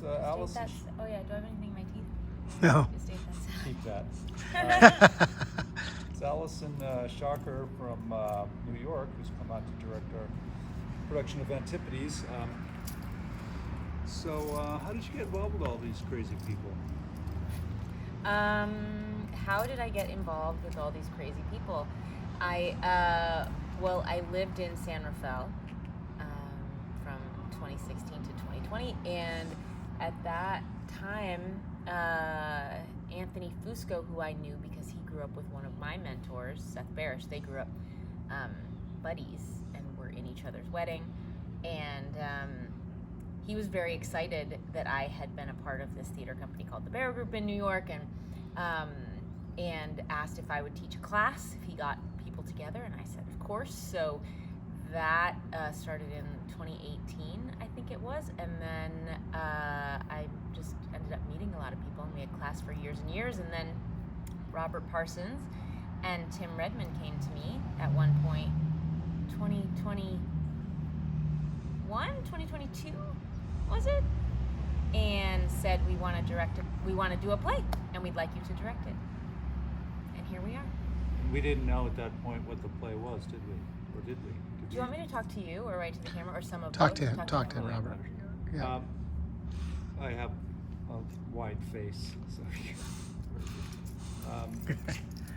Alyson. Oh yeah, do I have anything in my teeth? No. Keep that. It's Alyson Shocker from New York, who's come out to direct our production of Antipodes. So how did you get involved with all these crazy people? How did I get involved with all these crazy people? I lived in San Rafael from 2016 to 2020, and at that time, Anthony Fusco, who I knew because he grew up with one of my mentors, Seth Barish, they grew up buddies and were in each other's wedding, and he was very excited that I had been a part of this theater company called the Barrow Group in New York, and asked if I would teach a class if he got people together, and I said of course. So that started in 2018, I think it was, and then I just ended up meeting a lot of people, and we had class for years and years, and then Robert Parsons and Tim Redmond came to me at one point, 2022 was it? And said, we want to do a play, and we'd like you to direct it. And here we are. We didn't know at that point what the play was, did we? Or did we? Do you want me to talk to you, or right to the camera, or some of Talk both? to him, Robert. Yeah. I have a wide face, so.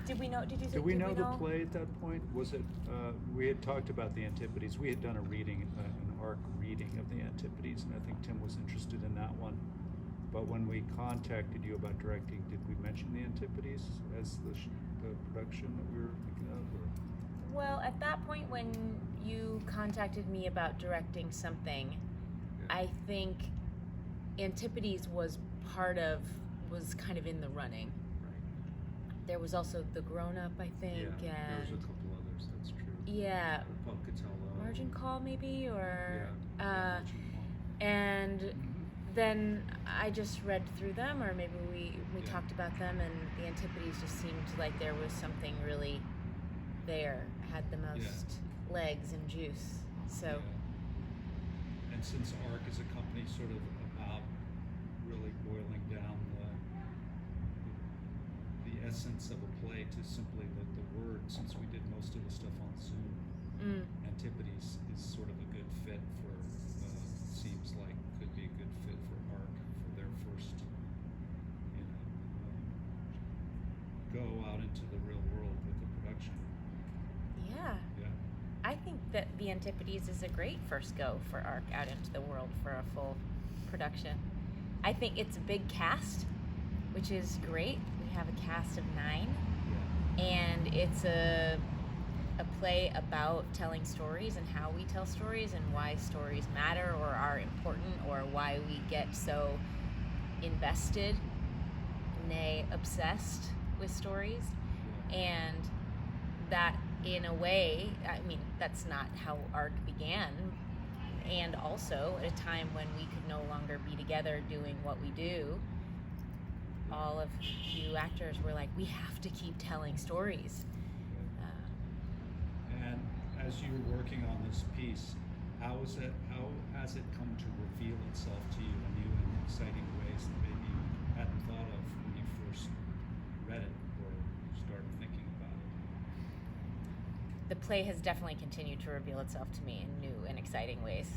Did we know? Did we know the play at that point? Was it? We had talked about the Antipodes. We had done a reading, an ARC reading of the Antipodes, and I think Tim was interested in that one. But when we contacted you about directing, did we mention the Antipodes as the production that we were thinking of? Or? Well, at that point, when you contacted me about directing something, Yeah. I think Antipodes was kind of in the running. There was also The Grown Up, I think, Yeah, and there was a couple others. That's true. yeah, Pocatello. Margin Call maybe, or Margin Call. and then I just read through them, or maybe we talked about them, and the Antipodes just seemed like there was something really there, had the most legs and juice. So. Yeah. And since ARC is a company sort of about really boiling down the essence of a play to simply the word, since we did most of the stuff on Zoom, Antipodes is sort of a good fit for, seems like could be a good fit for ARC for their first, go out into the real world with the production. Yeah. Yeah. I think that the Antipodes is a great first go for ARC out into the world for a full production. I think it's a big cast, which is great. We have a cast of 9, and it's a play about telling stories and how we tell stories and why stories matter or are important, or why we get so invested, nay, obsessed with stories. And that, in a way, I mean, that's not how ARC began, and also at a time when we could no longer be together doing what we do, all of you actors were like, we have to keep telling stories. And as you're working on this piece, how has it come to reveal itself to you in new and exciting ways that maybe you hadn't thought of when you first read it or started thinking about it? The play has definitely continued to reveal itself to me in new and exciting ways.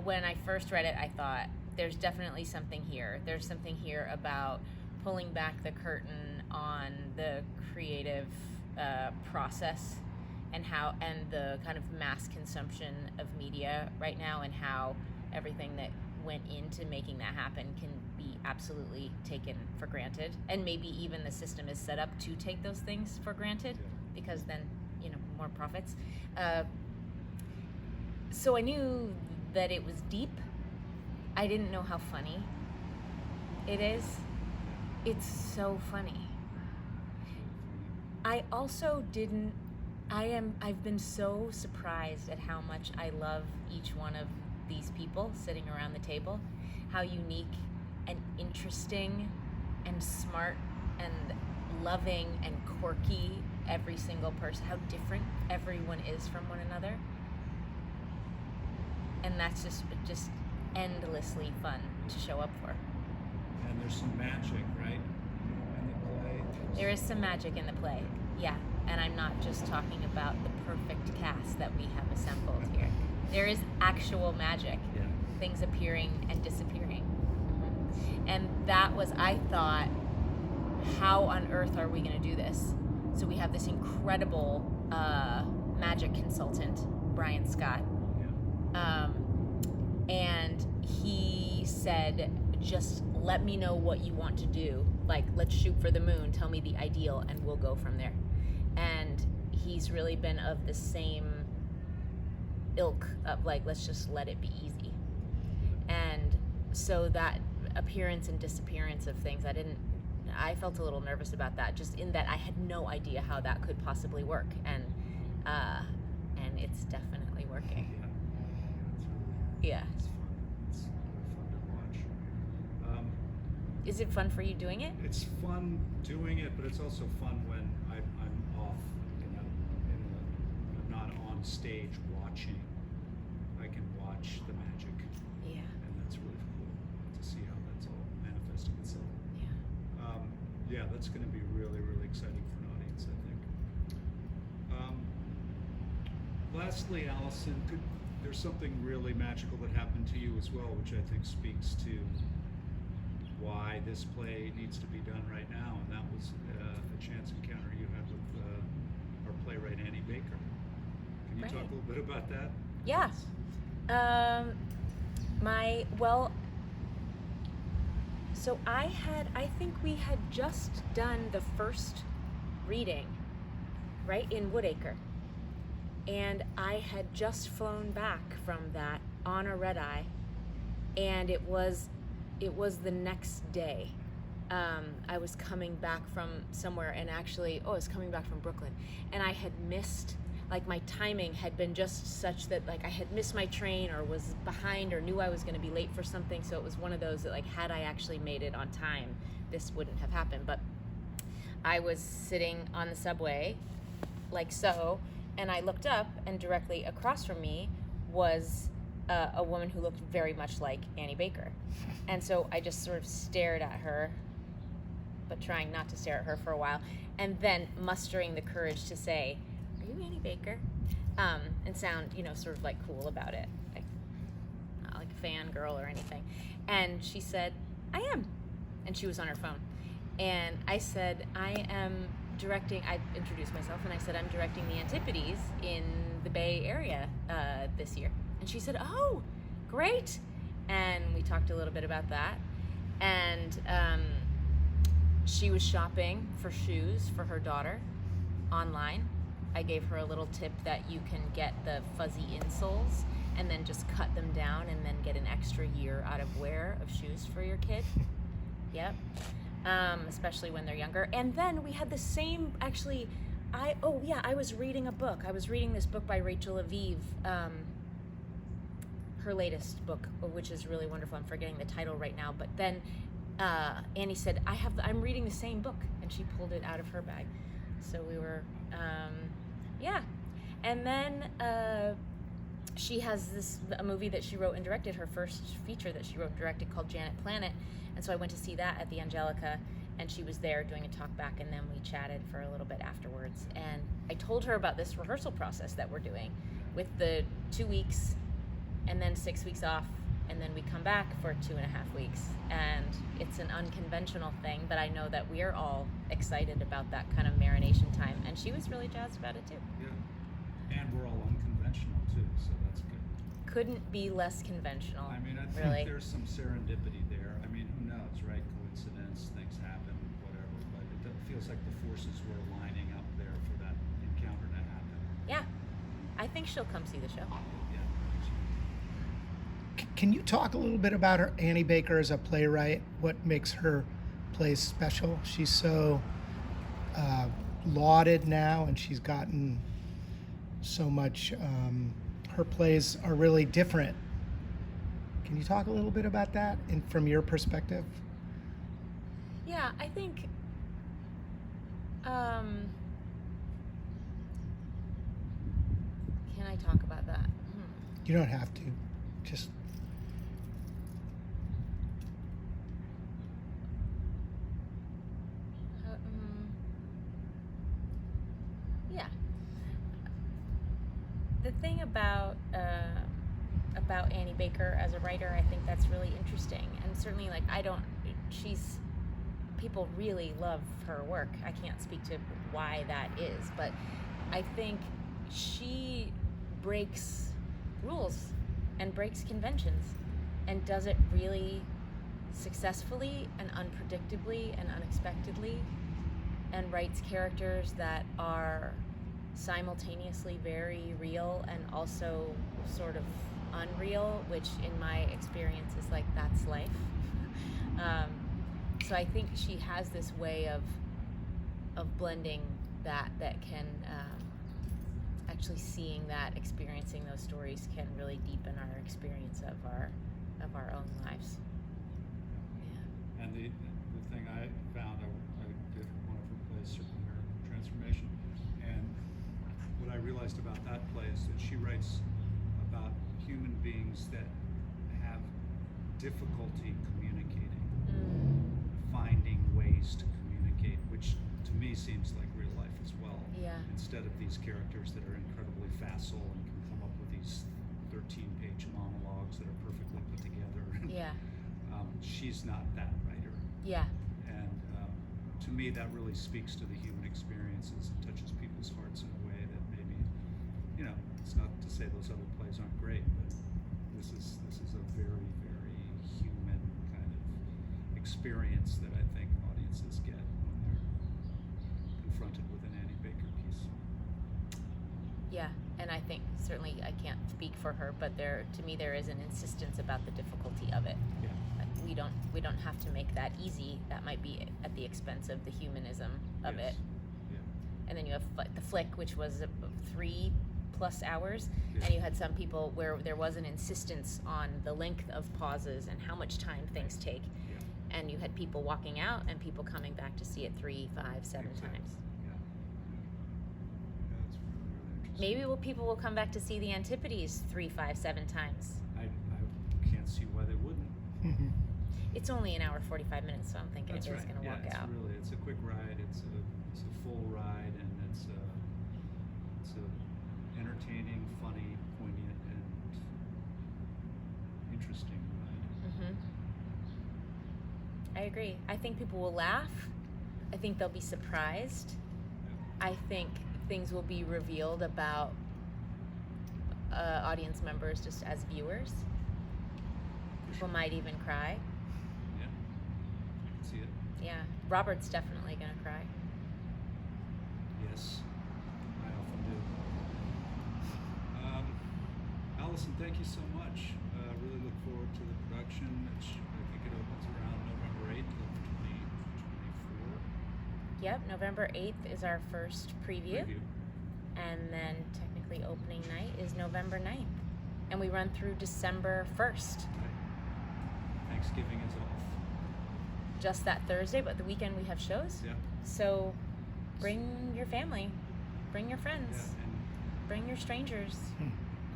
When I first read it, I thought, there's definitely something here. There's something here about pulling back the curtain on the creative process and the kind of mass consumption of media right now, and how everything that went into making that happen can be absolutely taken for granted, and maybe even the system is set up to take those things for granted, because then more profits. So I knew that it was deep. I didn't know how funny it is. It's so funny. I also didn't. I've been so surprised at how much I love each one of these people sitting around the table, how unique and interesting and smart and loving and quirky every single person, how different everyone is from one another. And that's just endlessly fun to show up for. And there's some magic, right, in the play. There is some magic in the play, yeah. And I'm not just talking about the perfect cast that we have assembled here. There is actual magic, Yeah. things appearing and disappearing. And that was, I thought, how on earth are we going to do this? So we have this incredible magic consultant, Brian Scott. Yeah. And he said, just let me know what you want to do. Like, let's shoot for the moon. Tell me the ideal, and we'll go from there. And he's really been of the same ilk of, like, let's just let it be easy. And so that appearance and disappearance of things, I felt a little nervous about that, just in that I had no idea how that could possibly work. And it's definitely working. Yeah. It's fun. It's fun to watch. Is it fun for you doing it? It's fun doing it, but it's also fun when I'm off, I'm not on stage watching. I can watch the magic, Yeah. and that's really cool to see how that's all manifesting itself. Yeah. Yeah, that's going to be really, really exciting for an audience, I think. Lastly, Alyson, there's something really magical that happened to you as well, which I think speaks to why this play needs to be done right now, and that was a chance encounter you had with our playwright Annie Baker. Can you Right. talk a little bit about that? Yeah. So I think we had just done the first reading, right, in Woodacre. And I had just flown back from that on a red eye, and it was the next day. I was coming back from somewhere, and actually, I was coming back from Brooklyn, and I had missed, like, my timing had been just such that, like, I had missed my train or was behind or knew I was going to be late for something. So it was one of those that, like, had I actually made it on time, this wouldn't have happened. But I was sitting on the subway, like so, and I looked up, and directly across from me was a woman who looked very much like Annie Baker. And so I just sort of stared at her, but trying not to stare at her for a while, and then mustering the courage to say, "Are you Annie Baker?" And sound, sort of like cool about it, like not like a fangirl or anything. And she said, "I am," and she was on her phone. And I said, I introduced myself, and I said, I'm directing the Antipodes in the Bay Area this year. And she said, "Oh, great." And we talked a little bit about that. And she was shopping for shoes for her daughter online. I gave her a little tip that you can get the fuzzy insoles and then just cut them down and then get an extra year out of wear of shoes for your kid. Yep. Especially when they're younger. And then we had the same, actually, I was reading a book. I was reading this book by Rachel Aviv, her latest book, which is really wonderful. I'm forgetting the title right now. But then Annie said, I'm reading the same book. And she pulled it out of her bag. So we were, And then she has a movie that she wrote and directed, her first feature that she wrote and directed, called Janet Planet. And so I went to see that at the Angelica, and she was there doing a talk back, and then we chatted for a little bit afterwards. And I told her about this rehearsal process that we're doing with the 2 weeks and then 6 weeks off, and then we come back for 2.5 weeks. And it's an unconventional thing, but I know that we are all excited about that kind of marination time. And she was really jazzed about it too. Yeah. And we're all unconventional too, so that's good. Couldn't be less conventional. I mean, I think really. There's some serendipity there. I mean, who knows, right? Coincidence, things happen, whatever. But it feels like the forces were lining up there for that encounter to happen. Yeah. I think she'll come see the show. Yeah. Can you talk a little bit about Annie Baker as a playwright? What makes her plays special? She's so lauded now, and she's gotten so much. Her plays are really different. Can you talk a little bit about that from your perspective? Yeah, I think can I talk about that? You don't have to. Just. I think about Annie Baker as a writer. I think that's really interesting, and certainly like people really love her work. I can't speak to why that is, but I think she breaks rules and breaks conventions and does it really successfully and unpredictably and unexpectedly, and writes characters that are simultaneously very real and also sort of unreal, which in my experience is like, that's life. So I think she has this way of blending that can actually seeing that, experiencing those stories can really deepen our experience of our own lives. Yeah. And the thing I found, I did one of her plays, Circle Mirror Transformation, and what I realized about that play is that she writes about human beings that have difficulty communicating, finding ways to communicate, which to me seems like real life as well. Yeah. Instead of these characters that are incredibly facile and can come up with these 13-page monologues that are perfectly put together. Yeah. She's not that writer. Yeah. And to me, that really speaks to the human experiences and touches people's hearts in a way that maybe, it's not to say those other plays aren't great, but this is a very, very human kind of experience that I think audiences get when they're confronted with an Annie Baker piece. Yeah, and I think certainly I can't speak for her, but to me there is an insistence about the difficulty of it. Yeah. We don't have to make that easy. That might be at the expense of the humanism of Yes. it. Yeah. And then you have the flick, which was 3+ hours, Yeah. and you had some people where there was an insistence on the length of pauses and how much time things take. Yeah. And you had people walking out and people coming back to see it 3, 5, 7 Exactly. times. Yeah. Yeah, that's really interesting. Maybe people will come back to see the Antipodes 3, 5, 7 times. I can't see why they wouldn't. Mhm. It's only an hour 45 minutes, so I'm thinking That's it is right. going to work out. It's a quick ride. It's a full ride, and it's a entertaining, funny, poignant, and interesting ride. Hmm. I agree. I think people will laugh. I think they'll be surprised. I think things will be revealed about audience members just as viewers. People might even cry. Yeah, I can see it. Yeah, Robert's definitely gonna cry. Yes, I often do. Alyson, thank you so much. Really look forward to the production, which I think it opens around November 8th of 2024. Yep, November 8th is our first preview. And then technically opening night is November 9th. And we run through December 1st. Right. Thanksgiving is off. Just that Thursday, but the weekend we have shows. Yeah. So bring your family, bring your friends, Yeah, and bring your strangers.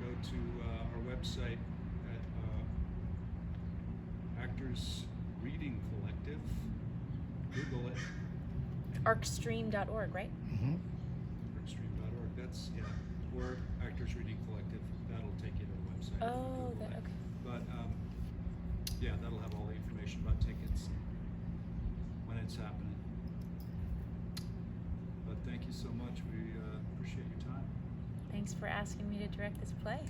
go to our website at Actors Reading Collective. Google it. Arcstream.org, right? Mhm. Arcstream.org. That's or Actors Reading Collective. That'll take you to the website. Oh, Google it. okay. But that'll have all the information about tickets and when it's happening. But thank you so much. We appreciate your time. Thanks for asking me to direct this play.